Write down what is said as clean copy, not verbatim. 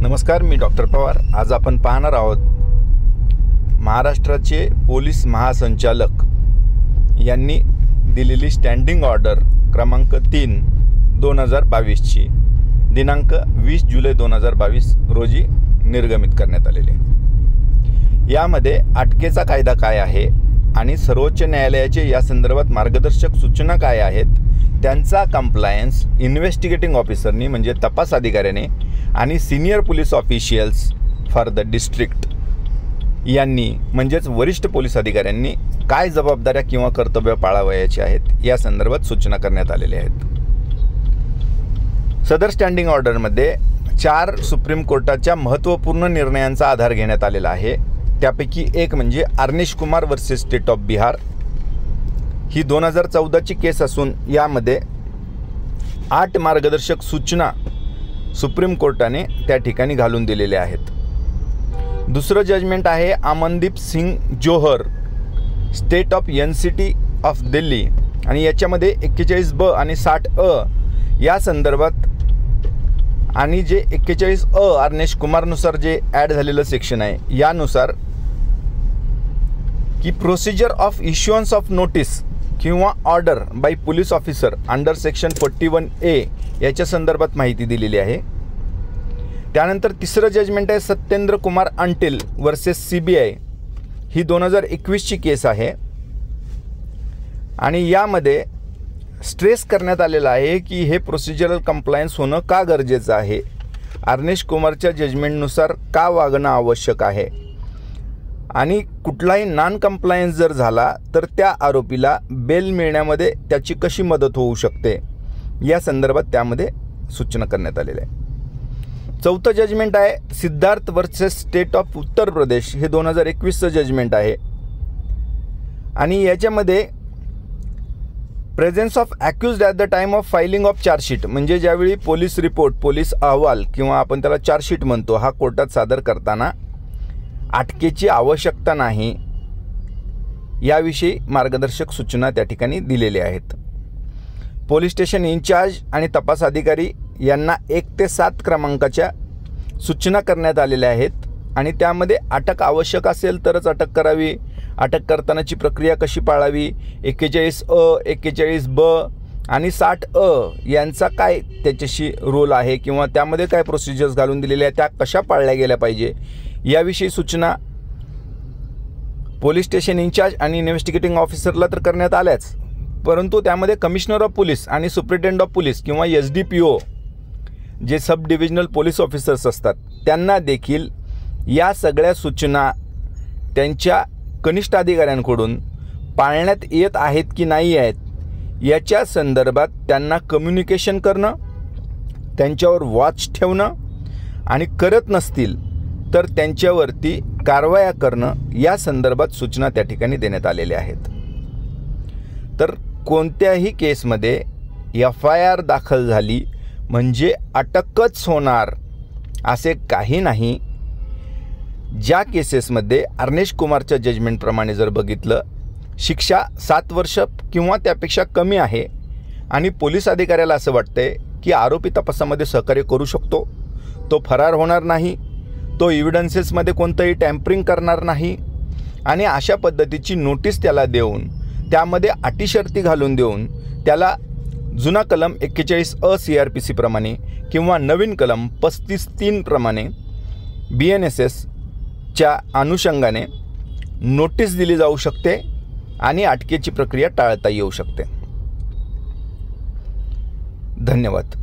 नमस्कार, मी डॉक्टर पवार। आज आपण पाहणार आहोत महाराष्ट्राचे पोलीस महासंचालक यांनी दिलेली स्टँडिंग ऑर्डर क्रमांक 3 2022 ची दिनांक 20 जुलै 2022 रोजी निर्गमित करण्यात आलेली आहे। यामध्ये अटकेचा कायदा काय आहे आणि सर्वोच्च न्यायालयाचे या संदर्भात मार्गदर्शक सूचना काय आहेत, त्यांचा कंप्लायन्स इन्व्हेस्टिगेटिंग ऑफिसरनी म्हणजे तपास अधिकाऱ्याने आणि senior police officials for the district यांनी म्हणजेच वरिष्ठ पोलीस अधिकाऱ्यांनी काय जबाबदाऱ्या किंवा कर्तव्य पाळावयाची आहेत या संदर्भात सूचना करण्यात आलेल्या आहेत। सदर स्टँडिंग ऑर्डरमध्ये 4 सुप्रीम कोर्टाच्या महत्त्वपूर्ण निर्णयांचा आधार घेण्यात आलेला आहे। त्यापैकी एक म्हणजे Arnesh Kumar versus state of Bihar. ही 2014 ची केस असून यामध्ये 8 मार्गदर्शक सूचना सुप्रीम कोर्टाने त्या ठिकाणी घालून दिलेल्या आहेत। दुसरं जजमेंट आहे Amandeep Singh Johar state of NCT of Delhi आणि याच्यामध्ये 41(ब) आणि 60(अ) या संदर्भात आणि जे 41(अ) अर्नेश कुमारनुसार जे ॲड झालेलं सेक्शन आहे यानुसार की प्रोसिजर ऑफ इश्युअन्स ऑफ नोटीस किंवा order by police officer under section 41A याच्या संदर्भात माहिती दिलेली आहे। त्यानंतर तिसरं जजमेंट आहे Satyendra Kumar until versus CBI। ही 2021 ची केस आहे आणि यामध्ये स्ट्रेस करण्यात आलेला आहे की हे प्रोसिजरल कंप्लायन्स होणं का गरजेचं आहे, अर्नेश कुमारच्या जजमेंटनुसार का वागणं आवश्यक आहे आणि कुठलाही नॉन कंप्लायन्स जर झाला तर त्या आरोपीला बेल मिळण्यामध्ये त्याची कशी मदत होऊ शकते या संदर्भात त्यामध्ये सूचना करण्यात आलेल्या आहे। चौथं जजमेंट आहे Siddharth versus state of Uttar Pradesh. हे 2021 चं जजमेंट आहे आणि याच्यामध्ये presence of accused at the time of filing of chargesheet म्हणजे ज्यावेळी पोलीस रिपोर्ट पोलीस अहवाल किंवा आपण त्याला चार्जशीट म्हणतो हा कोर्टात सादर करताना अटकेची आवश्यकता नाही याविषयी मार्गदर्शक सूचना त्या ठिकाणी दिलेल्या आहेत। पोलीस स्टेशन इन्चार्ज आणि तपास अधिकारी यांना 1 ते 7 क्रमांकाच्या सूचना करण्यात आलेल्या आहेत आणि त्यामध्ये अटक आवश्यक असेल तरच अटक करावी, अटक करतानाची प्रक्रिया कशी पाळावी, 41(अ) 41(ब) आणि 60(अ) यांचा काय त्याच्याशी रोल आहे किंवा त्यामध्ये काय प्रोसिजर्स घालून दिलेल्या आहेत त्या कशा पाळल्या गेल्या पाहिजे याविषयी सूचना पोलीस स्टेशन इन्चार्ज आणि इन्व्हेस्टिगेटिंग ऑफिसरला तर करण्यात आल्याच, परंतु त्यामध्ये कमिशनर ऑफ पोलीस आणि सुप्रिटेंडेंट ऑफ पोलीस किंवा SDPO जे सब डिव्हिजनल पोलीस ऑफिसर्स असतात त्यांना देखील या सगळ्या सूचना त्यांच्या कनिष्ठ अधिकाऱ्यांकडून पाळण्यात येत आहेत की नाही आहेत याच्या संदर्भात त्यांना कम्युनिकेशन करणं, त्यांच्यावर वॉच ठेवणं आणि करत नसतील तर त्यांच्यावरती कारवाया करणं या संदर्भात सूचना त्या ठिकाणी देण्यात आलेल्या आहेत। तर कोणत्याही केसमध्ये FIR दाखल झाली म्हणजे अटकच होणार असे काही नाही। ज्या केसेसमध्ये अर्नेश कुमारच्या जजमेंटप्रमाणे जर बघितलं शिक्षा 7 वर्ष किंवा त्यापेक्षा कमी आहे आणि पोलीस अधिकाऱ्याला असं वाटतंय की आरोपी तपासामध्ये सहकार्य करू शकतो, तो फरार होणार नाही, तो एव्हिडन्सेसमध्ये कोणतंही टॅम्परिंग करणार नाही आणि अशा पद्धतीची नोटीस त्याला देऊन त्यामध्ये अटी शर्ती घालून देऊन त्याला जुना कलम 41(अ) CRPC प्रमाणे किंवा नवीन कलम 35(3) प्रमाणे BNSS च्या अनुषंगाने नोटीस दिली जाऊ शकते आणि अटकेची प्रक्रिया टाळता येऊ शकते। धन्यवाद।